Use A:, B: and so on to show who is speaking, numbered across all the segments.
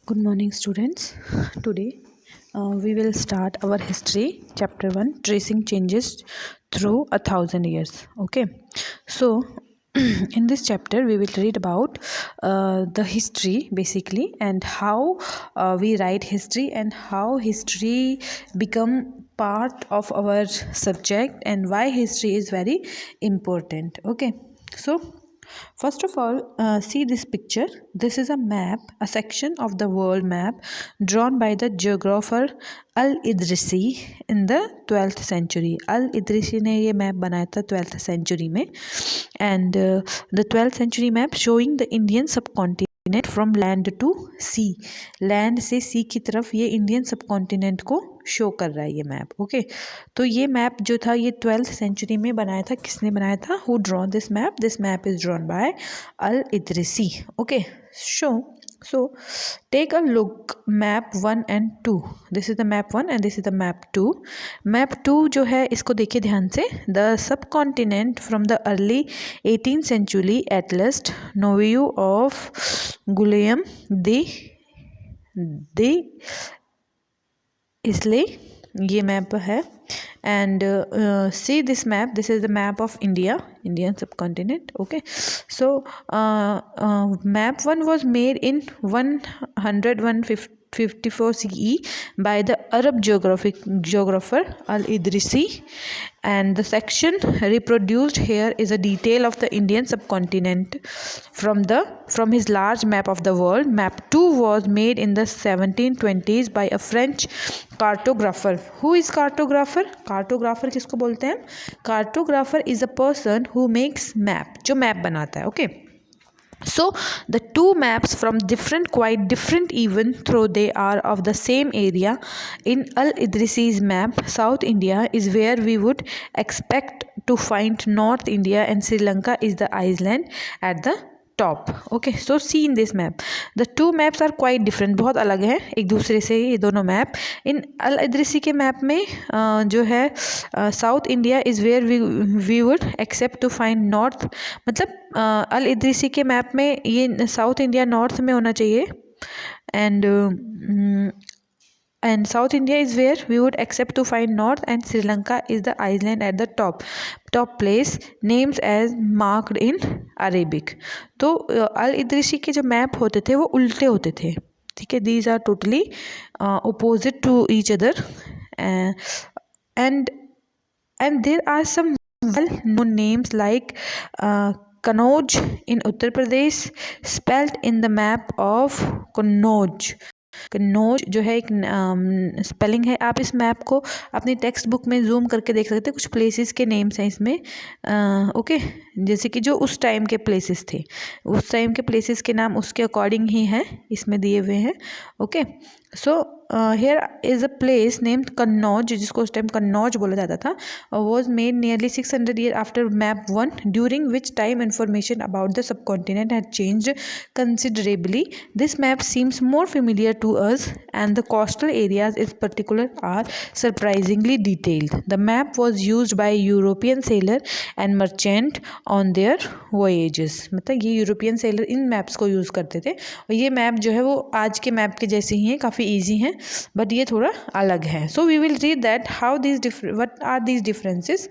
A: Good morning, students. Today we will start our history, chapter 1, tracing changes through 1,000 years. Okay, so in this chapter, we will read about the history basically and how we write history and how history become part of our subject and why history is very important. Okay, so first of all, see this picture. This is a map, a section of the world map drawn by the geographer Al-Idrisi in the 12th century. Al-Idrisi ने ये map बनाया था 12th century में, and the 12th century map showing the Indian subcontinent from land to sea, land से sea की तरफ ये Indian subcontinent को शो कर रहा है ये मैप. ओके, तो ये मैप जो था ये 12th सेंचुरी में बनाया था. किसने बनाया था? Who draw this map? This map is drawn by al Idrisi. Okay, so take a look map 1 and 2. This is the map 1 and this is the map 2. Map 2 जो है इसको देखिए ध्यान से. The subcontinent from the early 18th century atlas Novio of Guillaume de Islay, ये map है. And see this map. This is the map of India, Indian subcontinent. Okay, so map 1 was made in 154 CE by the Arab geographer Al-Idrisi, and the section reproduced here is a detail of the Indian subcontinent from his large map of the world. Map 2 was made in the 1720s by a French cartographer. Who is cartographer? Cartographer किसको बोलते हैं? Cartographer is a person who makes map, जो map बनाता है. Okay, so the two maps from quite different even though they are of the same area. In Al-Idrisi's map, South India is where we would expect to find North India and Sri Lanka is the island at the top. Okay, so see in this map the two maps are quite different, बहुत अलग हैं एक दूसरे से ये दोनों map. इन अल इदरिसी के map में जो है South India is where we would expect to find north, मतलब अल इदरिसी के मैप में ये साउथ इंडिया नॉर्थ में होना चाहिए and South India is where we would accept to find north and Sri Lanka is the island at the top place, names as marked in Arabic. तो अल इदरिसी के जो map होते थे वो उल्टे होते थे. ठीक है, these are totally opposite to each other, and there are some well known names like Kannauj in Uttar Pradesh spelled in the map of Kannauj. Kannauj जो है एक स्पेलिंग है. आप इस मैप को अपनी टेक्स्ट बुक में जूम करके देख सकते हैं. कुछ प्लेसेस के नेम्स हैं इसमें. ओके, जैसे कि जो उस टाइम के प्लेसेस थे, उस टाइम के प्लेसेस के नाम उसके अकॉर्डिंग ही हैं इसमें दिए हुए हैं. Okay, so here is a place named Kannauj, जिसको उस टाइम कन्नौज बोला जाता था. Was made nearly 600 years after map 1, during which time information about the subcontinent had changed considerably. This map seems more familiar to us and the coastal areas in particular are surprisingly detailed. The map was used by European sailor and merchant on their voyages. मतलब ये European seller इन maps को use करते थे और ये map जो है वो आज के मैप के जैसे ही हैं, काफ़ी ईजी हैं, बट ये थोड़ा अलग है. So we will read that how these what are these differences.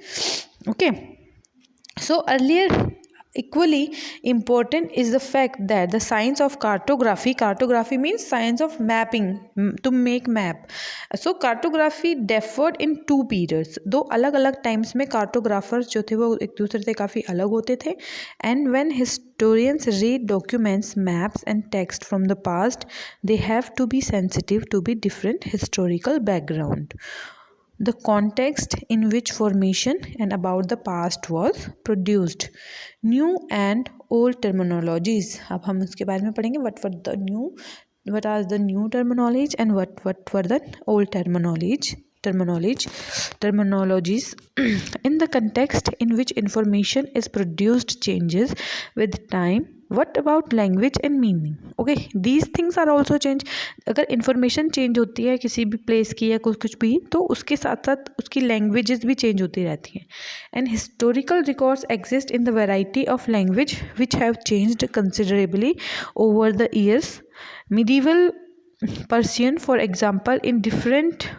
A: Okay, so earlier equally important is the fact that the science of cartography means science of mapping, to make map. So cartography differed in two periods. दो अलग अलग times में cartographers जो थे वो एक दूसरे से काफ़ी अलग होते थे. and when historians read documents, maps and text from the past, they have to be sensitive to be different historical background, the context in which formation and about the past was produced, new and old terminologies. अब हम उसके बारे में पढ़ेंगे what are the new terminology and what were the old terminologies. In the context in which information is produced changes with time. What about language and meaning? Okay, these things are also change. अगर information change होती है किसी भी place की या कुछ भी, तो उसके साथ साथ उसकी languages भी change होती रहती हैं. And historical records exist in the variety of language which have changed considerably over the years. Medieval Persian, for example, in different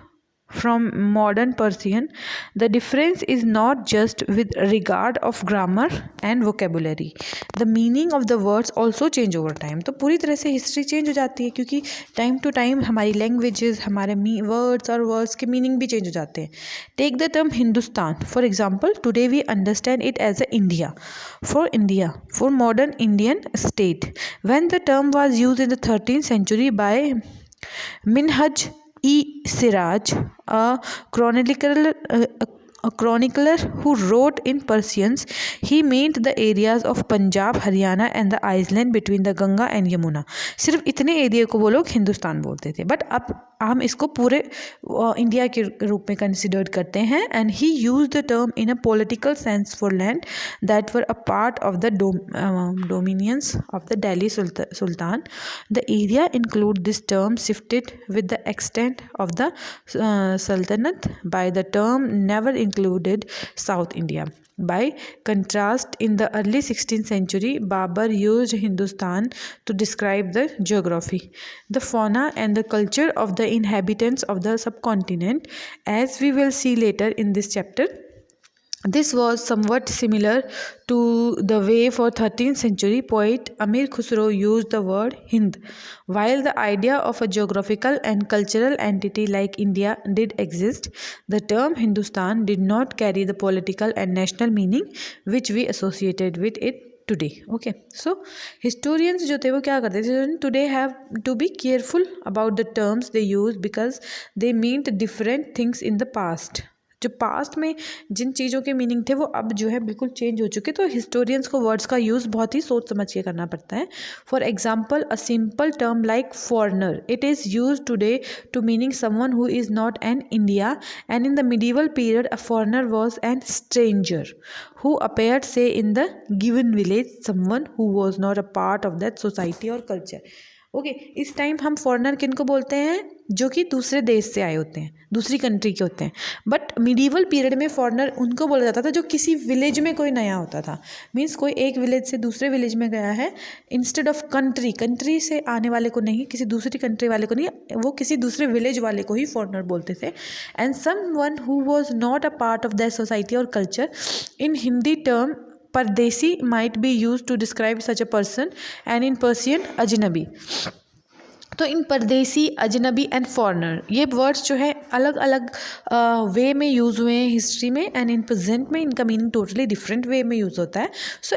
A: from modern Persian. The difference is not just with regard of grammar and vocabulary. The meaning of the words also change over time. तो पूरी तरह से history change हो जाती है क्योंकि time to time हमारी लैंग्वेजेस, हमारे वर्ड्स और वर्ड्स के मीनिंग भी चेंज हो जाते हैं. Take the term Hindustan for example. Today we understand it as a India for modern Indian state. When the term was used in the 13th century by Minhaj E. Siraj, a chronicler who wrote in Persian, he meant the areas of Punjab, Haryana and the island between the Ganga and Yamuna. सिर्फ इतने area को वो लोग हिंदुस्तान बोलते थे, but अब हम इसको पूरे इंडिया के रूप में कंसिडर करते हैं. And he use the term in a political sense for land that were a part of the dominions of the Delhi Sultan. The area include this term shifted with the extent of the sultanate. By the term never included South India. By contrast, in the early 16th century, Babur used Hindustan to describe the geography, the fauna and the culture of the inhabitants of the subcontinent, as we will see later in this chapter. This was somewhat similar to the way for 13th century poet Amir Khusro used the word Hind. While the idea of a geographical and cultural entity like India did exist, the term Hindustan did not carry the political and national meaning which we associated with it today. Okay, so historians जो थे वो क्या करते थे, today have to be careful about the terms they use because they meant different things in the past. जो past में जिन चीज़ों के मीनिंग थे वो अब जो है बिल्कुल चेंज हो चुके. तो हिस्टोरियंस को वर्ड्स का यूज़ बहुत ही सोच समझ के करना पड़ता है. For example, a simple term like foreigner, it is use today to meaning someone who is not an India. And in the medieval period a foreigner was an stranger who appeared say in the given village, someone who was not a part of that society or culture. Okay इस time हम foreigner किन को बोलते हैं, जो कि दूसरे देश से आए होते हैं, दूसरी कंट्री के होते हैं. बट मिडीवल पीरियड में फॉरेनर उनको बोला जाता था जो किसी विलेज में कोई नया होता था. मीन्स कोई एक विलेज से दूसरे विलेज में गया है, इंस्टेड ऑफ कंट्री से आने वाले को नहीं, किसी दूसरी कंट्री वाले को नहीं, वो किसी दूसरे विलेज वाले को ही फॉरेनर बोलते थे. And someone who was not a part of that society और कल्चर. इन हिंदी टर्म परदेसी might be used to describe such a person, and in Persian अजनबी. तो इन परदेसी, अजनबी एंड फॉरनर ये वर्ड्स जो है अलग अलग वे में यूज़ हुए हैं हिस्ट्री में, एंड इन प्रेजेंट में इनका मीनिंग टोटली डिफरेंट वे में यूज़ होता है. सो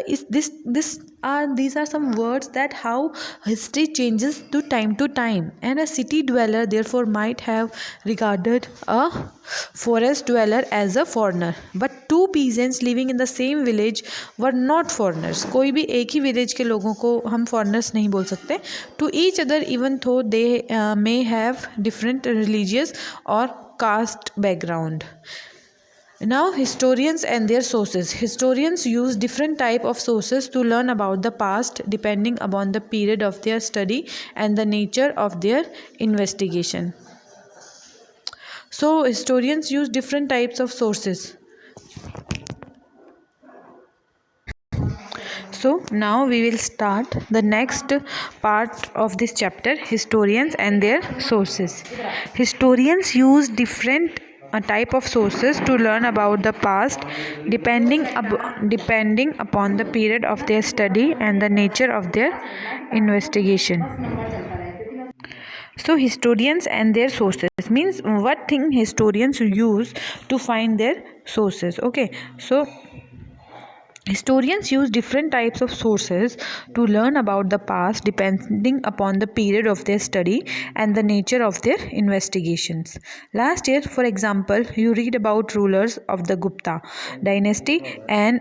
A: these are some words that how history changes to time, and a city dweller therefore might have regarded a forest dweller as a foreigner, but two peasants living in the same village were not foreigners. कोई भी एक ही village के लोगों को हम foreigners नहीं बोल सकते. to each other even though they may have different religious or caste background. Now, historians and their sources. Historians use different type of sources to learn about the past depending upon the period of their study and the nature of their investigation. So, historians use different types of sources. So now we will start the next part of this chapter, historians and their sources. Historians use different type of sources to learn about the past depending upon the period of their study and the nature of their investigation. So historians and their sources means what thing historians use to find their sources. Okay, so historians use different types of sources to learn about the past depending upon the period of their study and the nature of their investigations. Last year, for example, you read about rulers of the Gupta dynasty and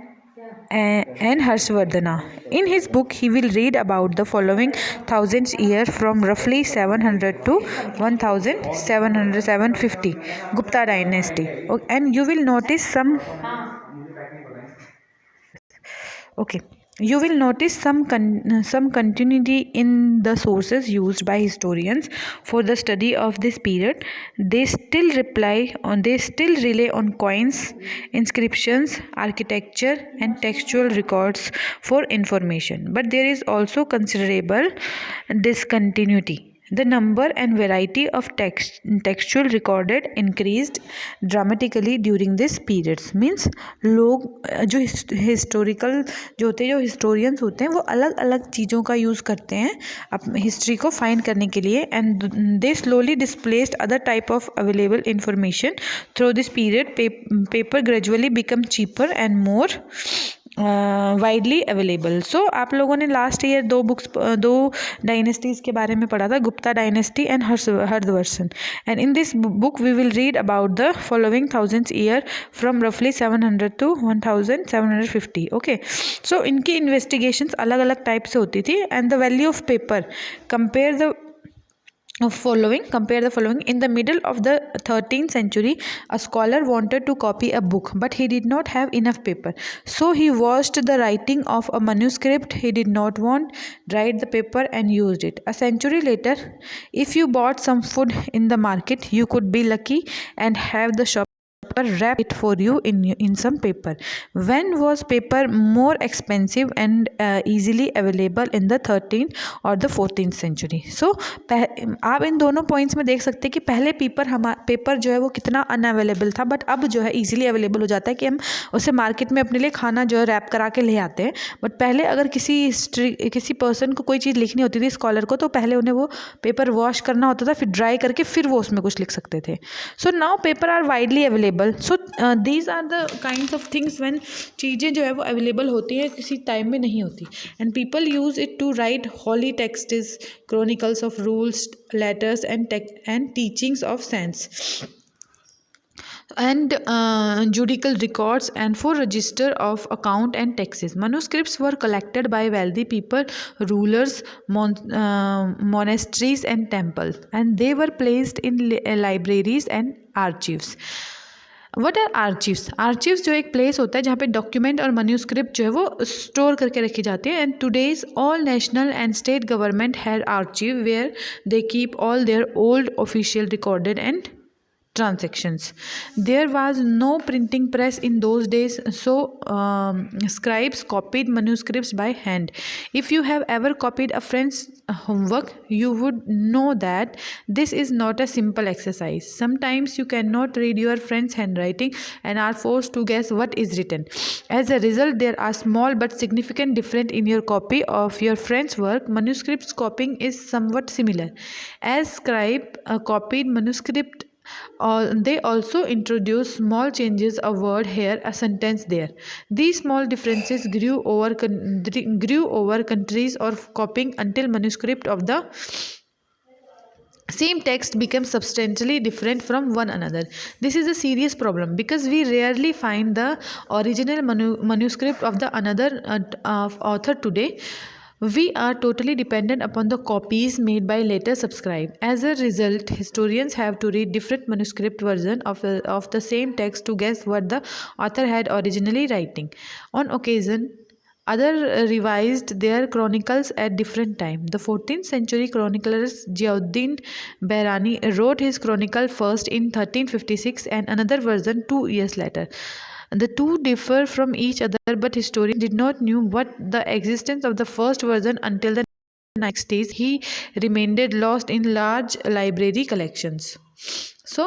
A: Harshvardhana. In his book, he will read about the following thousands year from roughly 700 to 1750 Gupta dynasty, and you will notice some. Okay, you will notice some continuity in the sources used by historians for the study of this period. They still rely on coins, inscriptions, architecture, and textual records for information. But there is also considerable discontinuity. The number and variety of textual recorded increased dramatically during this periods. Means लोग जो historical जो होते हैं, जो historians होते हैं, वो अलग अलग चीज़ों का यूज़ करते हैं अपनी हिस्ट्री को फाइंड करने के लिए, and they slowly displaced other type of available information through this period. Paper gradually become cheaper and more widely available. So आप लोगों ने लास्ट ईयर दो डायनेस्टीज़ के बारे में पढ़ा था, Gupta dynasty and Harshavardhan. And in this book we will read about the following thousands year from रफली 700 to 1750. ओके, सो इनकी इन्वेस्टिगेशंस अलग अलग टाइप से होती थी. And the value of paper, compare the following. In the middle of the 13th century, a scholar wanted to copy a book, but he did not have enough paper, so he watched the writing of a manuscript. He did not want write the paper and used it. A century later, if you bought some food in the market, you could be lucky and have the shop wrap it for you in some paper. When was paper more expensive and easily available in the 13th or the 14th century? So आप इन दोनों points में देख सकते हैं कि पहले paper जो है वो कितना अनअवेलेबल था, बट अब जो है इजीली अवेलेबल हो जाता है कि हम उसे मार्केट में अपने लिए खाना जो है रैप करा के ले आते हैं. बट पहले अगर किसी पर्सन को कोई चीज़ लिखनी होती थी, स्कॉलर को, तो पहले उन्हें वो पेपर वॉश करना होता था, फिर ड्राई करके फिर वो उसमें कुछ लिख सकते थे. So now paper are widely available. So these are the kinds of things when चीज़ें जो है वो अवेलेबल होती है, किसी टाइम में नहीं होती. And people use it to write holy texts, chronicles of rules, letters and teachings of saints, and judicial records, and for register of account and taxes. Manuscripts were collected by wealthy people, rulers, monasteries and temples, and they were placed in libraries and archives. What are archives? Archives जो एक place होता है जहाँ पे document और मन्यूस्क्रिप्ट जो है वो स्टोर करके रखी जाती है. And today's all national and state government had archive where they keep all their old official recorded and transactions. There was no printing press in those days, so scribes copied manuscripts by hand. If you have ever copied a friend's homework, you would know that this is not a simple exercise. Sometimes you cannot read your friend's handwriting and are forced to guess what is written. As a result, there are small but significant difference in your copy of your friend's work. Manuscripts copying is somewhat similar. As scribe copied manuscript, they also introduced small changes, a word here, a sentence there. These small differences grew over countries or copying until manuscript of the same text becomes substantially different from one another. This is a serious problem because we rarely find the original manuscript of the another author today. We are totally dependent upon the copies made by later subscribe. As a result, historians have to read different manuscript versions of the same text to guess what the author had originally writing. On occasion, other revised their chronicles at different time. The 14th century chronicler Ziauddin Bahrani wrote his chronicle first in 1356 and another version 2 years later. The two differ from each other, but historians did not know what the existence of the first version until the 1960s. He remained lost in large library collections. So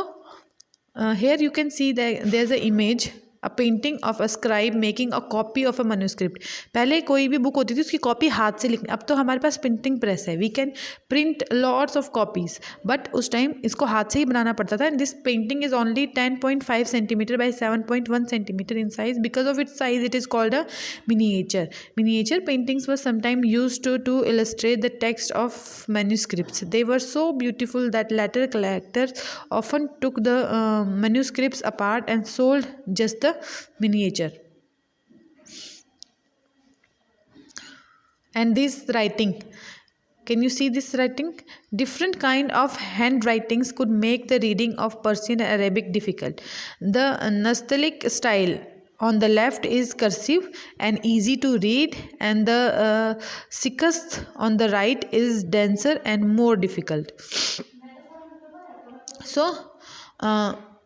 A: here you can see that there's an image, a painting of a scribe making a copy of a manuscript. पहले कोई भी book होती थी उसकी copy हाथ से लिखनी, अब तो हमारे पास प्रिंटिंग प्रेस है, we can print lots of copies, but उस टाइम इसको हाथ से ही बनाना पड़ता था. And this painting is only 10.5 centimetre by 7.1 centimetre in size. Because of its size it is called a miniature. Miniature paintings were sometimes used to illustrate the text of manuscripts. They were so beautiful that later collectors often took the manuscripts apart and sold just the miniature. And this writing, can you see this writing? Different kind of handwritings could make the reading of Persian and Arabic difficult. The Nastaliq style on the left is cursive and easy to read, and the Sikast on the right is denser and more difficult. So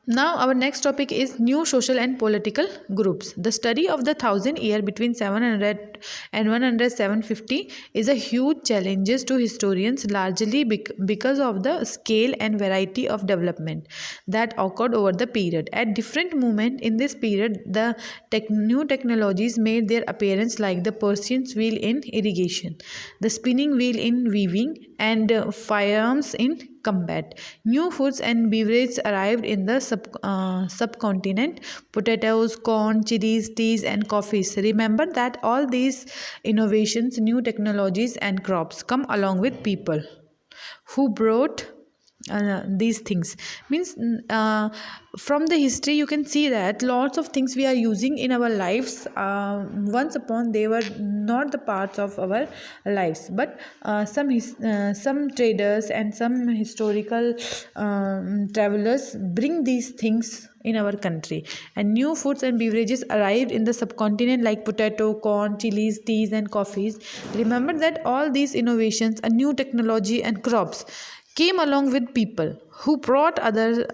A: Now, our next topic is new social and political groups. The study of the 1000 year between 700 and 750 is a huge challenge to historians, largely because of the scale and variety of development that occurred over the period. At different moments in this period, the new technologies made their appearance, like the Persian wheel in irrigation, the spinning wheel in weaving, and firearms in combat. New foods and beverages arrived in the subcontinent: potatoes, corn, chilies, teas, and coffees. Remember that all these innovations, new technologies, and crops come along with people who brought these things. Means from the history you can see that lots of things we are using in our lives, once upon they were not the parts of our lives, but some traders and some historical travelers bring these things in our country, and new foods and beverages arrived in the subcontinent like potato, corn, chilies, teas, and coffees. Remember that all these innovations, a new technology, and crops came along with people who brought other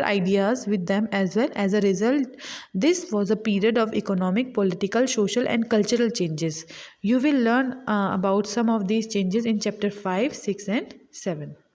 A: ideas with them as well. As a result, this was a period of economic, political, social, and cultural changes. You will learn about some of these changes in chapter 5, 6, and 7.